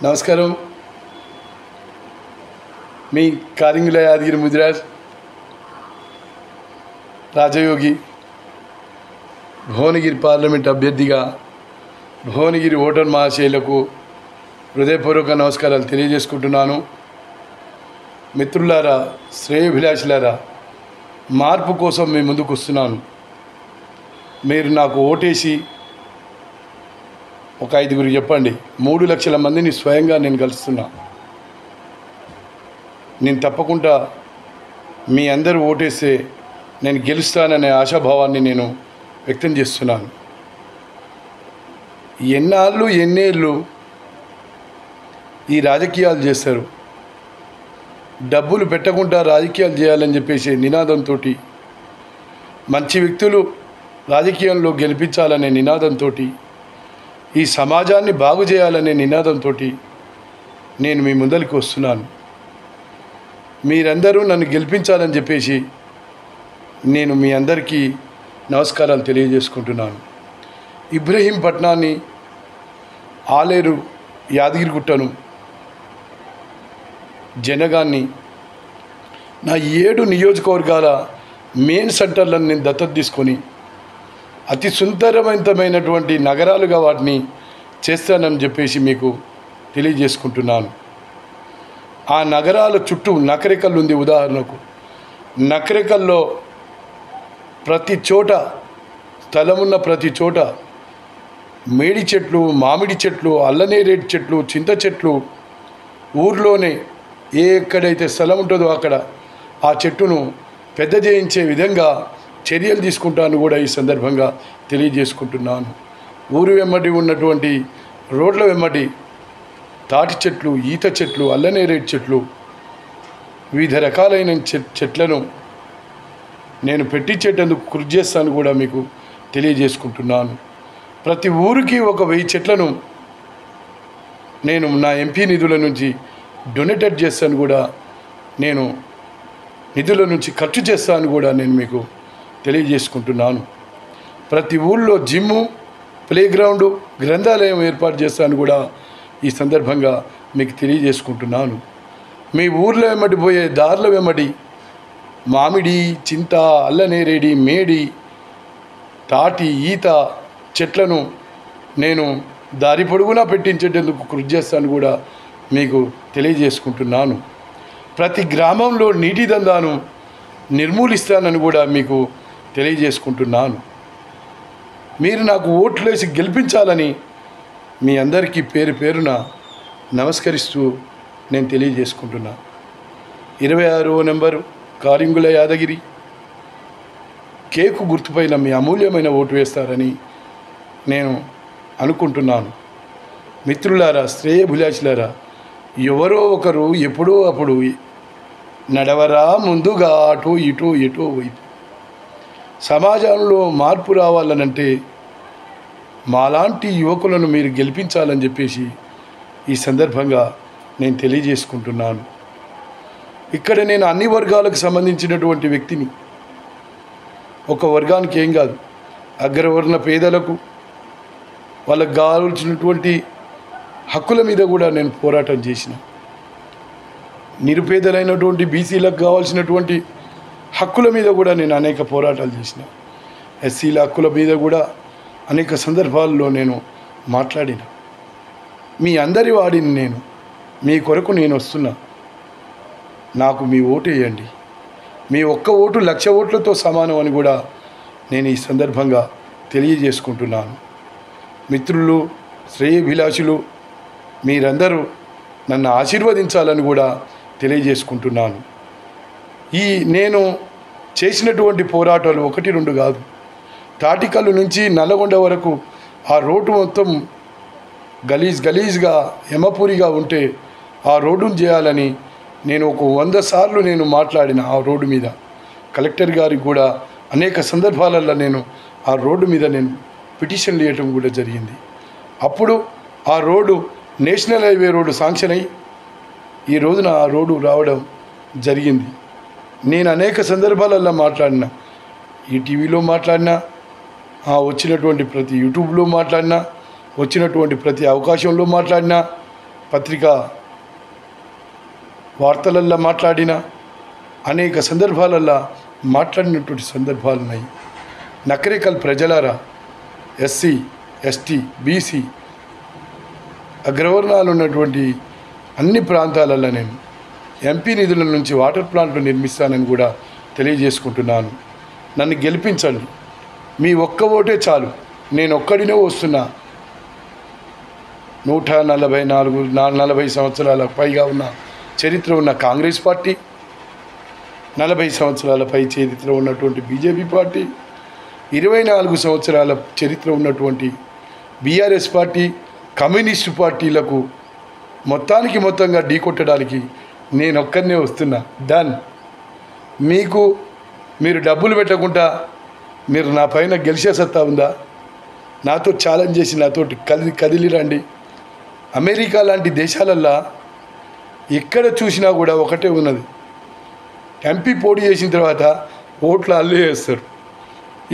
నమస్కారం. మీ కారింగుల యాదగిరి ముదిరాజ్ రాజయోగి భువనగిరి పార్లమెంట్ అభ్యర్థిగా భువనగిరి ఓటర్ మహాశయులకు హృదయపూర్వక నమస్కారాలు తెలియజేసుకుంటున్నాను. మిత్రులారా, శ్రేయోభిలాషులారా, మార్పు కోసం మీ ముందుకు వస్తున్నాను. మీరు నాకు ఓటేసి ఒక 5గురికి చెప్పండి. 3 లక్షల మందిని స్వయంగా నేను కలుస్తున్నా. నేను తప్పకుండా మీ అందరూ ఓటేస్తే నేను గెలుస్తాననే ఆశాభావాన్ని నేను వ్యక్తం చేస్తున్నాను. ఎన్నేళ్ళు ఈ రాజకీయాలు చేస్తారు. డబ్బులు పెట్టకుండా రాజకీయాలు చేయాలని చెప్పేసి నినాదంతో, మంచి వ్యక్తులు రాజకీయంలో గెలిపించాలనే నినాదంతో, ఈ సమాజాన్ని బాగు చేయాలనే నినాదంతో నేను మీ ముందరికి వస్తున్నాను. మీరందరూ నన్ను గెలిపించాలని చెప్పేసి నేను మీ అందరికీ నమస్కారాలు తెలియజేసుకుంటున్నాను. ఇబ్రహీంపట్నాన్ని, ఆలేరు, యాదగిరిగుట్టను, జనగాన్ని, నా 7 నియోజకవర్గాల మెయిన్ సెంటర్లను నేను దత్తత తీసుకొని అతి సుందరవంతమైనటువంటి నగరాలుగా వాటిని చేస్తానని చెప్పేసి మీకు తెలియజేసుకుంటున్నాను. ఆ నగరాల చుట్టూ నకరికల్ ఉంది. ఉదాహరణకు నకరికల్లో ప్రతి చోట, స్థలమున్న ప్రతి చోట మేడి చెట్లు, మామిడి చెట్లు, అల్లనేరేడు చెట్లు, చింత చెట్లు, ఊర్లోనే ఎక్కడైతే స్థలం ఉంటుందో అక్కడ ఆ చెట్టును పెద్ద చేయించే విధంగా చర్యలు తీసుకుంటాను కూడా ఈ సందర్భంగా తెలియజేసుకుంటున్నాను. ఊరు వెంబడి ఉన్నటువంటి రోడ్ల వెంబడి తాటి చెట్లు, ఈత చెట్లు, అల్లనేరేడు చెట్లు, వివిధ రకాలైన చెట్లను నేను పెట్టించేటందుకు కృషి చేస్తాను కూడా మీకు తెలియజేసుకుంటున్నాను. ప్రతి ఊరికి ఒక 1000 చెట్లను నేను నా ఎంపీ నిధుల నుంచి డొనేటెడ్ చేస్తాను కూడా, నేను నిధుల నుంచి ఖర్చు చేస్తాను కూడా నేను మీకు తెలియజేసుకుంటున్నాను. ప్రతి ఊళ్ళో జిమ్ము, ప్లేగ్రౌండు, గ్రంథాలయం ఏర్పాటు చేస్తాను కూడా ఈ సందర్భంగా మీకు తెలియజేసుకుంటున్నాను. మీ ఊర్లో వెంబడి పోయే దారుల వెంబడి మామిడి, చింత, అల్లనేరేడి, మేడి, తాటి, ఈత చెట్లను నేను దారి పొడుగునా పెట్టించేటందుకు కృషి చేస్తాను కూడా మీకు తెలియజేసుకుంటున్నాను. ప్రతి గ్రామంలో నీటి దందాను నిర్మూలిస్తానని కూడా మీకు తెలియజేసుకుంటున్నాను. మీరు నాకు ఓట్లేసి గెలిపించాలని మీ అందరికీ పేరు పేరున నమస్కరిస్తూ నేను తెలియజేసుకుంటున్నా. 26వ నెంబరు కారింగుల యాదగిరి కేకు గుర్తుపైన మీ అమూల్యమైన ఓటు వేస్తారని నేను అనుకుంటున్నాను. మిత్రులారా, శ్రేయోభిలాషులారా, ఎవరో ఒకరు ఎప్పుడో అప్పుడు నడవరా ముందుగా అటు ఇటు ఎటో వైపు. సమాజంలో మార్పు రావాలనంటే మాలాంటి యువకులను మీరు గెలిపించాలని చెప్పేసి ఈ సందర్భంగా నేను తెలియజేసుకుంటున్నాను. ఇక్కడ నేను అన్ని వర్గాలకు సంబంధించినటువంటి వ్యక్తిని. ఒక వర్గానికి ఏం కాదు, అగ్రవర్ణ పేదలకు వాళ్ళకు కావాల్సినటువంటి హక్కుల మీద కూడా నేను పోరాటం చేసిన. నిరుపేదలైనటువంటి బీసీలకు కావాల్సినటువంటి హక్కుల మీద కూడా నేను అనేక పోరాటాలు చేసిన. ఎస్సీల హక్కుల మీద కూడా అనేక సందర్భాల్లో నేను మాట్లాడిన. మీ అందరి వాడిని నేను. మీ కొరకు నేను వస్తున్నా. నాకు మీ ఓటు వేయండి. మీ ఒక్క ఓటు 1,00,000 ఓట్లతో సమానం అని కూడా నేను ఈ సందర్భంగా తెలియజేసుకుంటున్నాను. మిత్రులు, శ్రేయోభిలాషులు, మీరందరూ నన్ను ఆశీర్వదించాలని కూడా తెలియజేసుకుంటున్నాను. నేను చేసినటువంటి పోరాటాలు 1-2 కాదు. తాటికల్లు నుంచి నల్లగొండ వరకు ఆ రోడ్డు మొత్తం గలీజ్గా ఎమపూరిగా ఉంటే ఆ రోడ్డును చేయాలని నేను ఒక 100 సార్లు నేను మాట్లాడిన. ఆ రోడ్డు మీద కలెక్టర్ గారికి కూడా అనేక సందర్భాలలో నేను ఆ రోడ్డు మీద నేను పిటిషన్లు ఇవ్వటం కూడా జరిగింది. అప్పుడు ఆ road national highway road sanction అయ్యి ఈ రోజున ఆ రోడ్డు రావడం జరిగింది. నేను అనేక సందర్భాలలో మాట్లాడిన, ఈ టీవీలో మాట్లాడినా, వచ్చినటువంటి ప్రతి యూట్యూబ్లో మాట్లాడినా, వచ్చినటువంటి ప్రతి అవకాశంలో మాట్లాడినా, పత్రికా వార్తలల్లో మాట్లాడిన అనేక సందర్భాలల్లో మాట్లాడినటువంటి సందర్భాలు ఉన్నాయి. నకరేకల్ ప్రజలారా, ఎస్సీ, ఎస్టీ, బీసీ అగ్రవర్ణాలు ఉన్నటువంటి అన్ని ప్రాంతాలలో నేను ఎంపీ నిధుల నుంచి వాటర్ ప్లాంట్లు నిర్మిస్తానని కూడా తెలియజేసుకుంటున్నాను. నన్ను గెలిపించండి. మీ ఒక్క ఓటే చాలు. నేను ఒక్కడినే వస్తున్నా. 140 సంవత్సరాల పైగా ఉన్న చరిత్ర ఉన్న కాంగ్రెస్ పార్టీ, 40 సంవత్సరాల పై చరిత్ర ఉన్నటువంటి బీజేపీ పార్టీ, 24 సంవత్సరాల చరిత్ర ఉన్నటువంటి బీఆర్ఎస్ పార్టీ, కమ్యూనిస్టు పార్టీలకు మొత్తంగా ఢీకొట్టడానికి నేను ఒక్కరినే వస్తున్నా. డన్. మీరు డబ్బులు పెట్టకుండా మీరు నా పైన గెలిచే సత్తా ఉందా? నాతో ఛాలెంజ్ చేసి నాతోటి కదిలి రండి. అమెరికా లాంటి దేశాలల్లో ఎక్కడ చూసినా కూడా ఒకటే ఉన్నది. ఎంపీ పోటీ చేసిన తర్వాత ఓట్లు అల్లే వేస్తారు.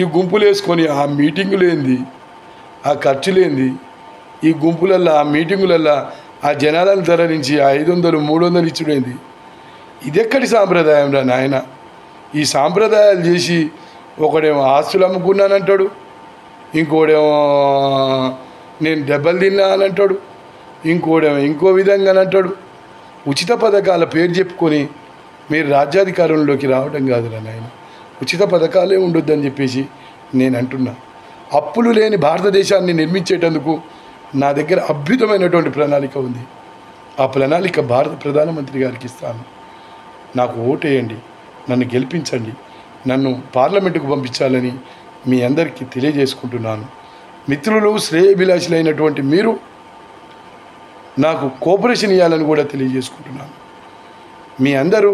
ఈ గుంపులు వేసుకొని ఆ మీటింగులు ఏంది, ఆ ఖర్చులేంది, ఈ గుంపులల్లో ఆ మీటింగులల్లో ఆ జనాలను తరలించి 500, 300 ఇచ్చుడేంది? ఇదెక్కడి సాంప్రదాయం రా నాయన? ఈ సాంప్రదాయాలు చేసి ఒకడేమో ఆస్తులు అమ్ముకున్నానంటాడు, ఇంకోడేమో నేను దెబ్బలు తిన్నా అని అంటాడు, ఇంకోడేమో ఇంకో విధంగా అంటాడు. ఉచిత పథకాల పేరు చెప్పుకొని మీరు రాజ్యాధికారంలోకి రావడం కాదురా నాయన. ఉచిత పథకాలే ఉండొద్దని చెప్పేసి నేను అంటున్నా. అప్పులు లేని భారతదేశాన్ని నిర్మించేటందుకు నా దగ్గర అద్భుతమైనటువంటి ప్రణాళిక ఉంది. ఆ ప్రణాళిక భారత ప్రధానమంత్రి గారికి ఇస్తాను. నాకు ఓటేయండి, నన్ను గెలిపించండి, నన్ను పార్లమెంటుకు పంపించాలని మీ అందరికీ తెలియజేసుకుంటున్నాను. మిత్రులు, శ్రేయభిలాషులైనటువంటి మీరు నాకు కోఆపరేషన్ ఇవ్వాలని కూడా తెలియజేసుకుంటున్నాను. మీ అందరూ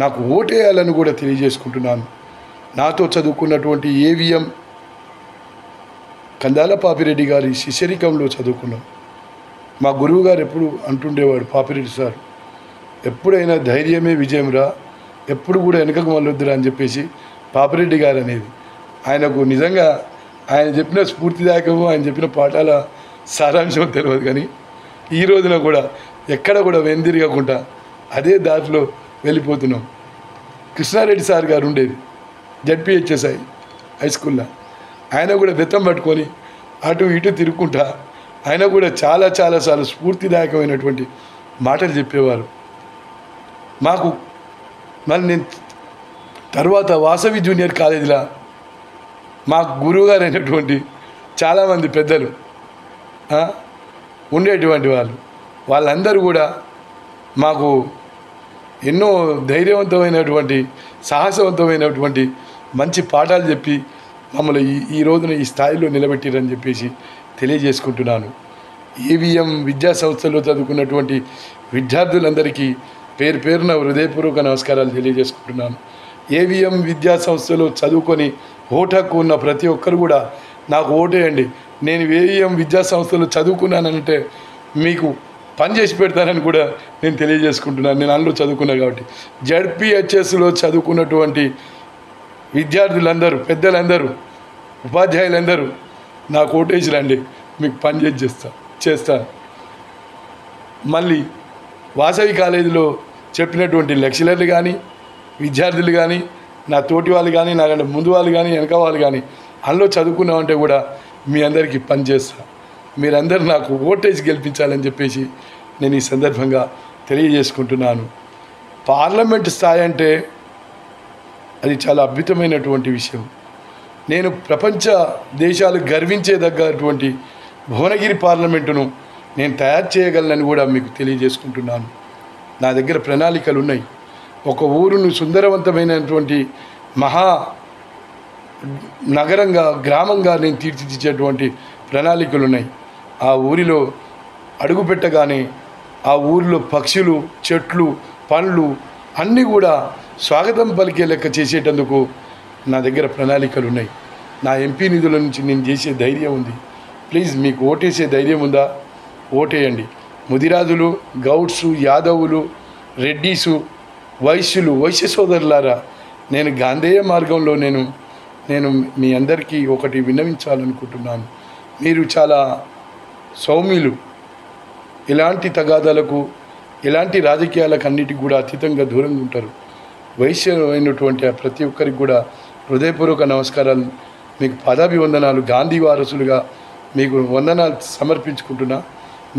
నాకు ఓటేయాలని కూడా తెలియజేసుకుంటున్నాను. నాతో చదువుకున్నటువంటి ఏవిఎం కందాల పాపిరెడ్డి గారి శిష్యరికంలో చదువుకున్నాం. మా గురువు గారు ఎప్పుడు అంటుండేవాడు, పాపిరెడ్డి సార్, ఎప్పుడైనా ధైర్యమే విజయం రా, ఎప్పుడు కూడా వెనకకు మళ్ళొద్దురా అని చెప్పేసి పాపిరెడ్డి గారు అనేది. ఆయనకు నిజంగా ఆయన చెప్పిన స్ఫూర్తిదాయకము, ఆయన చెప్పిన పాఠాల సారాంశం తెలియదు, కానీ ఈ రోజున కూడా ఎక్కడ కూడా వెందిరగకుండా అదే దారిలో వెళ్ళిపోతున్నాం. కృష్ణారెడ్డి సార్ గారు ఉండేది జడ్పిహెచ్ఎస్ఐ హై స్కూల్లో. ఆయన కూడా బెత్తం పట్టుకొని అటు ఇటు తిరుగుకుంటా ఆయన కూడా చాలా స్ఫూర్తిదాయకమైనటువంటి మాటలు చెప్పేవారు మాకు. మళ్ళీ నేను తర్వాత వాసవి జూనియర్ కాలేజీలో మా గురువుగారు అయినటువంటి చాలామంది పెద్దలు ఉండేటువంటి వాళ్ళందరూ కూడా మాకు ఎన్నో ధైర్యవంతమైనటువంటి, సాహసవంతమైనటువంటి మంచి పాఠాలు చెప్పి మమ్మల్ని ఈ రోజున ఈ స్థాయిలో నిలబెట్టిరని చెప్పేసి తెలియజేసుకుంటున్నాను. ఏవిఎం విద్యా సంస్థలో చదువుకున్నటువంటి విద్యార్థులందరికీ పేరున హృదయపూర్వక నమస్కారాలు తెలియజేసుకుంటున్నాను. ఏవిఎం విద్యా సంస్థలో చదువుకొని ఓటు ఉన్న ప్రతి ఒక్కరు కూడా నాకు ఓటేయండి. నేను ఏవిఎం విద్యా సంస్థలో చదువుకున్నానంటే మీకు పని చేసి పెడతానని కూడా నేను తెలియజేసుకుంటున్నాను. నేను అందులో చదువుకున్నాను కాబట్టి. జడ్పిహెచ్ఎస్లో చదువుకున్నటువంటి విద్యార్థులందరూ, పెద్దలందరూ, ఉపాధ్యాయులందరూ నాకు ఓటేసి రండి, మీకు పని చేస్తాను. మళ్ళీ వాసవి కాలేజీలో చెప్పినటువంటి లెక్చరర్లు కానీ, విద్యార్థులు కానీ, నా తోటి వాళ్ళు కానీ, నాకంటే ముందు వాళ్ళు కానీ, వెనక వాళ్ళు కానీ అందులో చదువుకున్నామంటే కూడా మీ అందరికీ పని చేస్తా. మీరందరూ నాకు ఓటేసి గెలిపించాలని చెప్పేసి నేను ఈ సందర్భంగా తెలియజేసుకుంటున్నాను. పార్లమెంటు స్థాయి అంటే అది చాలా అద్భుతమైనటువంటి విషయం. నేను ప్రపంచ దేశాలు గర్వించేదగ్గటువంటి భువనగిరి పార్లమెంటును నేను తయారు చేయగలనని కూడా మీకు తెలియజేసుకుంటున్నాను. నా దగ్గర ప్రణాళికలు ఉన్నాయి. ఒక ఊరును సుందరవంతమైనటువంటి మహా నగరంగా, గ్రామంగా నేను తీర్చిదిద్దేటువంటి ప్రణాళికలు ఉన్నాయి. ఆ ఊరిలో అడుగు పెట్టగానే ఆ ఊరిలో పక్షులు, చెట్లు, పండ్లు అన్నీ కూడా స్వాగతం పలికే లెక్క చేసేటందుకు నా దగ్గర ప్రణాళికలు ఉన్నాయి. నా ఎంపీ నిధుల నుంచి నేను చేసే ధైర్యం ఉంది. ప్లీజ్, మీకు ఓటేసే ధైర్యం ఉందా? ఓటేయండి. ముదిరాజులు, గౌడ్సు, యాదవులు, రెడ్డీసు, వైశ్య సోదరులారా, నేను గాంధేయ మార్గంలో నేను మీ అందరికీ ఒకటి విన్నవించాలనుకుంటున్నాను. మీరు చాలా సౌమ్యులు, ఎలాంటి తగాదాలకు ఎలాంటి రాజకీయాలకు అన్నిటికి కూడా అతీతంగా దూరంగా ఉంటారు. వైశ్యమైనటువంటి ప్రతి ఒక్కరికి కూడా హృదయపూర్వక నమస్కారాలు, మీకు పదాభివందనాలు. గాంధీ వారసులుగా మీకు వందనాలు సమర్పించుకుంటున్నా.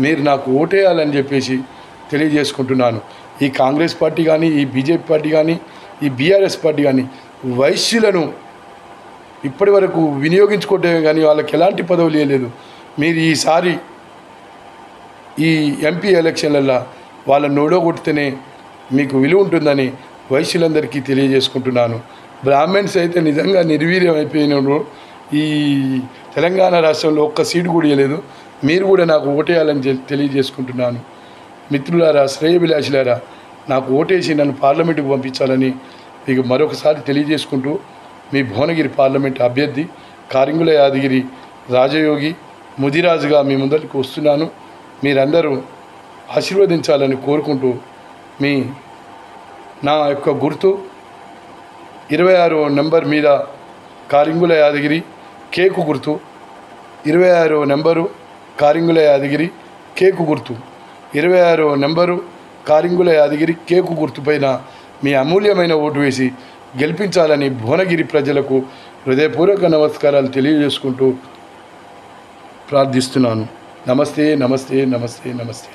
మీరు నాకు ఓటేయాలని చెప్పేసి తెలియజేసుకుంటున్నాను. ఈ కాంగ్రెస్ పార్టీ కానీ, ఈ బీజేపీ పార్టీ కానీ, ఈ బీఆర్ఎస్ పార్టీ కానీ వైశ్యులను ఇప్పటి వరకు వినియోగించుకోవటమే కానీ వాళ్ళకి ఎలాంటి పదవులు ఇవ్వలేదు. మీరు ఈసారి ఈ ఎంపీ ఎలక్షన్లలో వాళ్ళని ఓడగొడితేనే మీకు విలువ ఉంటుందని వైశ్యులందరికీ తెలియజేసుకుంటున్నాను. బ్రాహ్మణ్స్ అయితే నిజంగా నిర్వీర్యం అయిపోయినారు. ఈ తెలంగాణ రాష్ట్రంలో ఒక్క సీటు కూడా ఇవ్వలేదు. మీరు కూడా నాకు ఓటేయాలని తెలియజేసుకుంటున్నాను. మిత్రులారా, శ్రేయభిలాషులారా, నాకు ఓటేసి నన్ను పార్లమెంటుకు పంపించాలని మీకు మరొకసారి తెలియజేసుకుంటూ, మీ భువనగిరి పార్లమెంట్ అభ్యర్థి కారింగుల యాదగిరి రాజయోగి ముదిరాజుగా మీ ముందరికి వస్తున్నాను. మీరందరూ ఆశీర్వదించాలని కోరుకుంటూ, నా యొక్క గుర్తు 26వ నెంబర్ మీద కారింగుల యాదగిరి కేకు గుర్తు, 26వ నెంబరు కారింగుల యాదగిరి కేకు గుర్తు, 26వ నెంబరు కారింగుల యాదగిరి కేకు గుర్తుపైన మీ అమూల్యమైన ఓటు వేసి గెలిపించాలని భువనగిరి ప్రజలకు హృదయపూర్వక నమస్కారాలు తెలియజేసుకుంటూ ప్రార్థిస్తున్నాను. నమస్తే, నమస్తే, నమస్తే, నమస్తే.